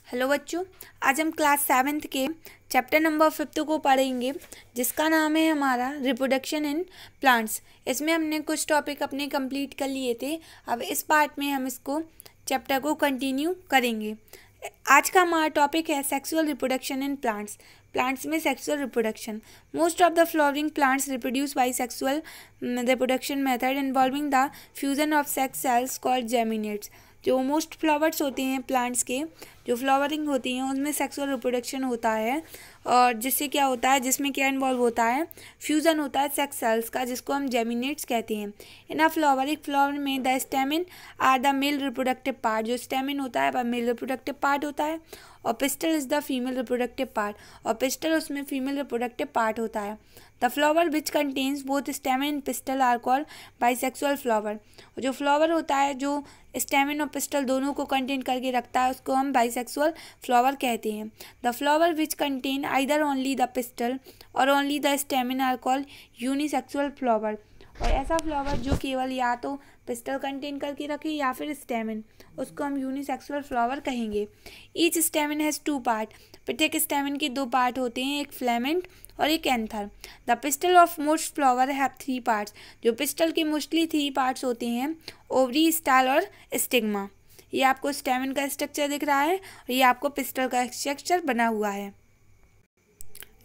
Hello बच्चों, आज हम क्लास 7th के चैप्टर नंबर 5 को पढ़ेंगे, जिसका नाम है हमारा रिप्रोडक्शन इन प्लांट्स। इसमें हमने कुछ टॉपिक अपने कंप्लीट कर लिए थे। अब इस पार्ट में हम इसको चैप्टर को कंटिन्यू करेंगे। आज का हमारा टॉपिक है sexual reproduction in plants. Plants में sexual reproduction. Most of the flowering plants reproduce by sexual reproduction method involving the fusion of sex cells called gametes. जो मोस्ट फ्लावर्स होते हैं प्लांट्स के, जो फ्लावरिंग होती हैं उनमें सेक्सुअल रिप्रोडक्शन होता है, और जिससे क्या होता है, जिसमें क्या इन्वॉल्व होता है, फ्यूज़न होता है सेक्स सेल्स का, जिसको हम जेमिनेट्स कहते हैं। इन अ फ्लावर, एक फ्लावर में the stamen are the male reproductive part. जो स्टेमिन होता है वह मेल रिप्रोडक्टिव पार्ट होता है, और pistil is the female reproductive part, और पिस्टल उसमें फीमेल रिप्रोडक्टिव पार्ट होता है। The flower which contains both stamen and pistil are called bisexual flower. जो फ्लावर होता है जो स्टेमिन और पिस्टल दोनों को कंटेन करके रखता है, उसको हम बाइसेक्सुअल फ्लावर कहते हैं। The flower which contain either only the pistil और only the stamen are called unisexual flower. और ऐसा फ्लावर जो केवल या तो पिस्टल कंटेन करके रखे या फिर स्टेमिन, उसको हम यूनिसेक्सुअल फ्लावर कहेंगे। Each stamen has 2 part. प्रत्येक स्टेमिन के 2 पार्ट होते हैं, एक फिलामेंट और एक anther. The pistol of most flower have 3 parts. जो पिस्टल के मोस्टली 3 पार्ट्स होते हैं, ओवरी, स्टाइल और स्टिग्मा। ये आपको स्टेमिन का स्ट्रक्चर दिख रहा है और ये आपको पिस्टल का स्ट्रक्चर बना हुआ है।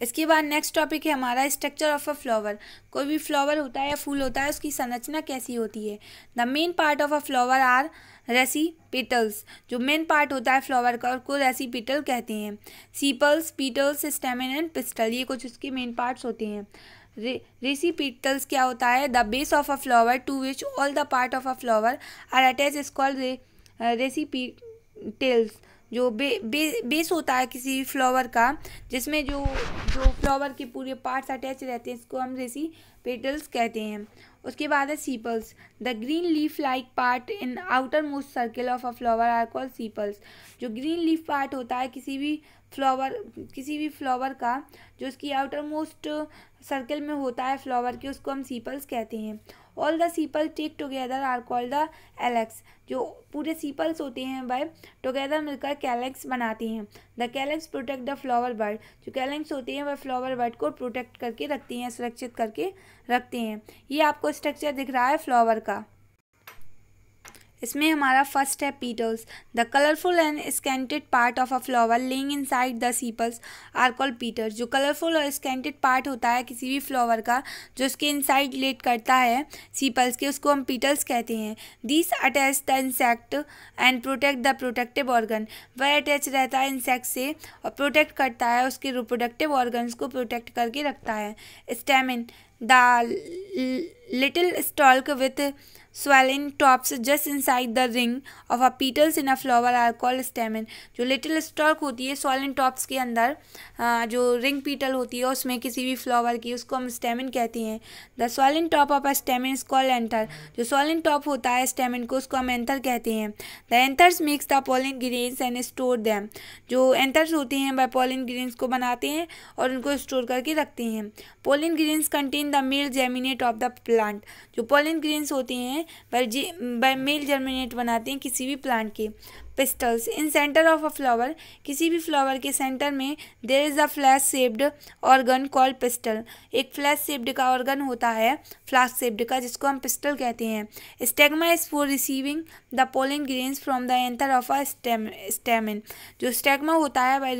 इसके बाद नेक्स्ट टॉपिक है हमारा स्ट्रक्चर ऑफ अ फ्लावर। कोई भी फ्लावर होता है या फूल होता है, उसकी संरचना कैसी होती है। The main part of a flower are receptacles. जो मेन पार्ट होता है फ्लावर का, उसको रेसिपेटल कहते हैं। Sepals, petals, stamen and pistol, ये कुछ उसके मेन पार्ट्स होते हैं। रेसिपेटल्स क्या होता है, the base of a flower to which all the part of a flower are attach is called receptacles. जो बेस होता है किसी फ्लावर का, जिसमें जो फ्लावर के पूरे पार्ट्स अटैच रहते हैं, इसको हम रेसिपेटल्स कहते हैं। उसके बाद है sepals. The green leaf like part in outermost circle of a flower are called sepals. जो ग्रीन लीफ पार्ट होता है किसी भी फ्लावर का, जो उसकी आउटर मोस्ट सर्किल में होता है फ्लावर के, उसको हम सीपल्स कहते हैं। All the sepal take together are called the calyx. जो पूरे सीपल्स होते हैं वह टुगेदर मिलकर कैलेक्स बनाते हैं। The calyx protect the flower bird. जो कैलेक्स होते हैं वह फ्लावर बर्ड को प्रोटेक्ट करके रखती हैं, सुरक्षित करके रखते हैं। ये आपको स्ट्रक्चर दिख रहा है फ्लावर का। इसमें हमारा फर्स्ट है petals. The colourful and scented part of a flower laying inside the sepals are called petals. जो कलरफुल और स्कैंटेड पार्ट होता है किसी भी फ्लावर का, जो उसके इनसाइड लेट करता है सीपल्स के, उसको हम पीटल्स कहते हैं। This attach the insect and protect the productive organ. वह अटैच रहता है इंसेक्ट से और प्रोटेक्ट करता है, उसके रिप्रोडक्टिव ऑर्गन्स को प्रोटेक्ट करके रखता है। Stamen, the little stalk with swelling tops just inside the ring of a petals in a flower are called stamen। जो लिटिल स्टॉक होती है swelling tops के अंदर, जो रिंग पीटल होती है उसमें किसी भी फ्लावर की, उसको हम स्टेमिन कहते हैं। The swelling top of a stamen is called anther। जो swelling top होता है स्टेमिन को, उसको हम एंथर कहते हैं। The anthers makes the pollen grains and store them। जो एंथर्स होते हैं वह pollen grains को बनाते हैं और उनको स्टोर करके रखते हैं। pollen grains contain the male germinate of the plant। जो pollen grains होते हैं वह मेल जर्मिनेट बनाते हैं किसी भी प्लांट के। Pistils, in centre of a flower. किसी भी फ्लावर के सेंटर में there is a flask shaped organ called pistil. एक फ्लैश शेप्ड का ऑर्गन होता है, फ्लैश शेप्ड का, जिसको हम पिस्टल कहते हैं। Stigma is for receiving the pollen grains from the anther of a stamen. जो स्टेग्मा होता है वह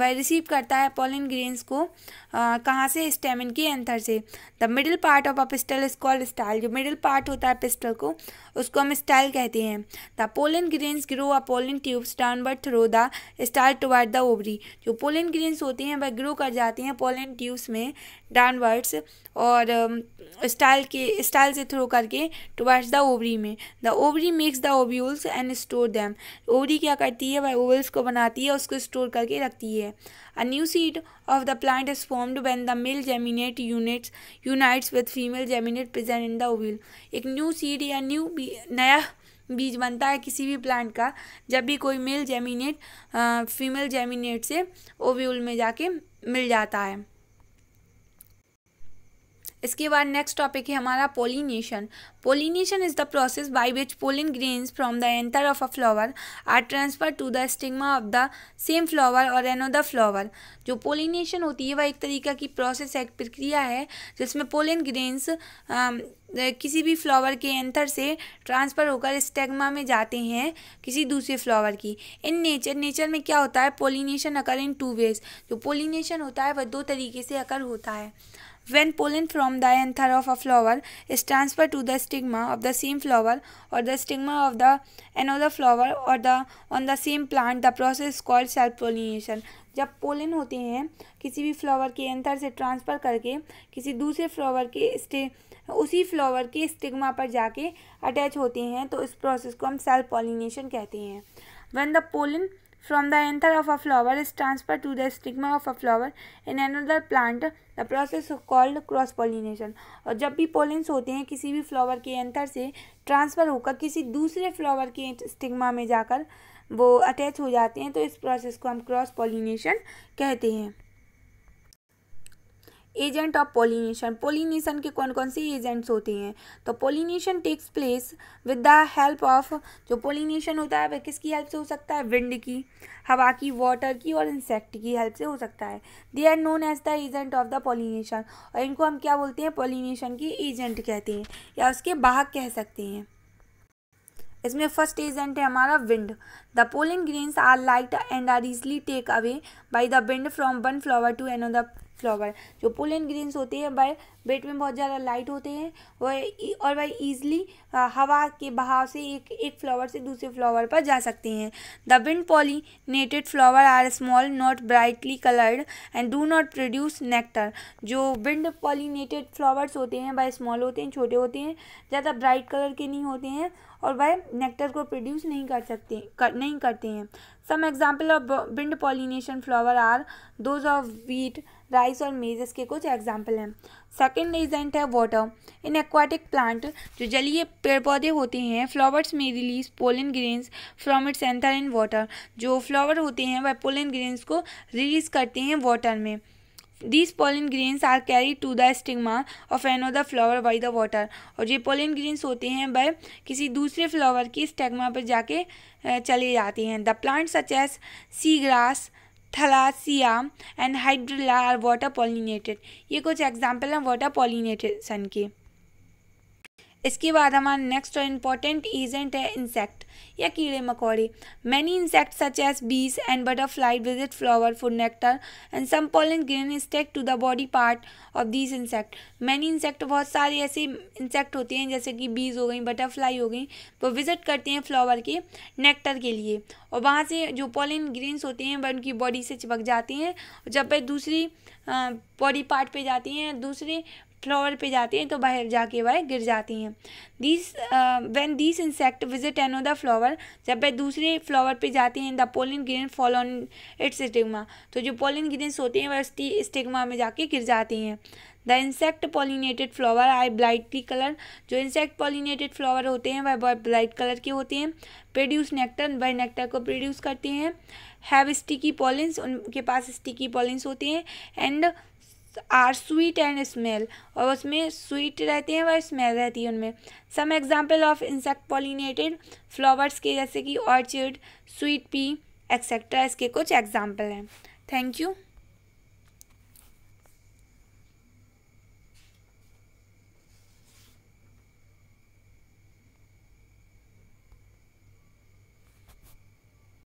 रिसीव करता है पोलिन ग्रेन्स को कहाँ से, स्टेमिन के एंथर से। The middle part of a pistil is called style. जो मिडिल पार्ट होता है पिस्टल को, उसको हम स्टाइल कहते हैं। The pollen grains grow a pollen tubes downward through the style toward the ovary. जो पोलिन ग्रेन्स होते हैं वह ग्रो कर जाते हैं पोलिन ट्यूब्स में डाउनवर्ड्स, और स्टाइल से थ्रो करके टुवर्ड्स द ओवरी में। The ovary makes the ovules and store them. Ovary क्या करती है, वह ओवल्स को बनाती है, उसको स्टोर करके रखती है। A new seed of the plant is formed when the male geminate unites with female geminate present in the ovule। एक न्यू सीड या नया बीज बनता है किसी भी प्लांट का जब भी कोई मेल जेमिनेट फीमेल जेमिनेट से ओव्यूल में जाके मिल जाता है। इसके बाद नेक्स्ट टॉपिक है हमारा pollination. Pollination is the process by which pollen grains from the anther of a flower are transfer to the stigma of the same flower और अनदर फ्लावर। जो पोलिनेशन होती है वह एक तरीका की प्रोसेस, एक प्रक्रिया है जिसमें पोलन ग्रेन्स किसी भी फ्लावर के एंथर से ट्रांसफ़र होकर स्टेग्मा में जाते हैं किसी दूसरे फ्लावर की। इन नेचर में क्या होता है, पोलिनेशन अकर इन 2 वेज। जो पोलिनेशन होता है वह 2 तरीके से अकर होता है। When pollen from the anther of a flower is transferred to the stigma of the same flower or the stigma of the another flower or the on the same plant, the process is called self pollination। जब pollen होते हैं किसी भी flower के anther से transfer करके किसी दूसरे फ्लावर के उसी फ्लावर के स्टिग्मा पर जाके अटैच होते हैं तो इस प्रोसेस को हम सेल्फ पॉलिनेशन कहते हैं। When the pollen from the anther of a flower is transferred to the stigma of a flower in another plant, the process is called cross pollination. और जब भी पोलेंस होते हैं किसी भी फ्लावर के एंथर से ट्रांसफ़र होकर किसी दूसरे फ्लावर के स्टिग्मा में जाकर वो अटैच हो जाते हैं तो इस प्रोसेस को हम क्रॉस पॉलिनेशन कहते हैं। Agent of pollination. पोलिनेशन के कौन कौन से एजेंट्स होते हैं, तो pollination takes place with the help of. जो पोलिनेशन होता है वह किसकी हेल्प से हो सकता है, विंड की, हवा की, वाटर की और इंसेक्ट की हेल्प से हो सकता है। They are known as the agent of the pollination. और इनको हम क्या बोलते हैं, पोलिनेशन के एजेंट कहते हैं या उसके वाहक कह सकते हैं। इसमें फर्स्ट एजेंट है हमारा wind. The pollen grains are light and are easily take away by the wind from one flower to another flower. जो पोलन ग्रेन्स होते हैं वह वेट में बहुत ज़्यादा लाइट होते हैं और वह ईजिली हवा के बहाव से एक फ्लावर से दूसरे फ्लावर पर जा सकते हैं। The wind pollinated flower are small, not brightly coloured and do not produce nectar. जो विंड पॉलिनेटेड फ्लावर्स होते हैं वह स्मॉल होते हैं, छोटे होते हैं, ज़्यादा ब्राइट कलर के नहीं होते हैं और वह नेक्टर को प्रोड्यूस नहीं करते हैं। Some example of wind pollination flower are those of wheat, rice और मेज। इसके कुछ एग्जाम्पल हैं। सेकेंड एजेंट है वाटर। इन एक्वाटिक प्लांट, जो जलीय पेड़ पौधे होते हैं, फ्लावर्स में release pollen grains from its anther in water. जो फ्लावर होते हैं वह पोलन ग्रेन्स को रिलीज करते हैं वाटर में। These pollen grains are carried to the stigma of another flower by the water। और ये pollen grains होते हैं वह किसी दूसरे फ्लावर की स्टेग्मा पर जाके चले जाते हैं। The plants such as seagrass, Thalassia and hydrilla are water pollinated. ये कुछ एग्जाम्पल हैं वाटर पॉलिनेशन के। इसके बाद हमारा नेक्स्ट और इम्पॉर्टेंट एजेंट है इंसेक्ट या कीड़े मकोड़े। Many insect such as bees and butterfly visit flower for nectar and some pollen grain stick to the body part of these insect. Many insect, बहुत सारे ऐसे इंसेक्ट होते हैं जैसे कि बीज हो गई, बटरफ्लाई हो गई, वो विजिट करते हैं फ्लावर के नेक्टर के लिए और वहाँ से जो पोलन ग्रेन्स होते हैं वह उनकी बॉडी से चिपक जाते हैं। जब वह दूसरी बॉडी पार्ट पे जाती हैं, दूसरे फ्लावर पे जाते हैं तो बाहर जाके वह गिर जाती हैं। When these insect visit another flower, जब वह दूसरे फ्लावर पे जाते हैं, the pollen grain fall on it's stigma. तो जो पोलन ग्रेन्स होते हैं वह स्टिग्मा में जाके गिर जाते हैं। The insect pollinated flower are brightly colour. जो इंसेक्ट पॉलिनेटेड फ्लावर होते हैं वह बहुत ब्राइट कलर के होते हैं। प्रोड्यूस नेक्टर, वह नेक्टर को प्रोड्यूस करते हैं। हैव स्टिकी पॉलिन्स, उनके पास स्टिकी पॉलिन्स होते हैं। And are sweet and smell, और उसमें स्वीट रहते हैं वह स्मेल रहती है उनमें। Some example of insect pollinated flowers के जैसे कि ऑर्चिड, स्वीट पी एक्सेट्रा, इसके कुछ एग्जाम्पल हैं। Thank you.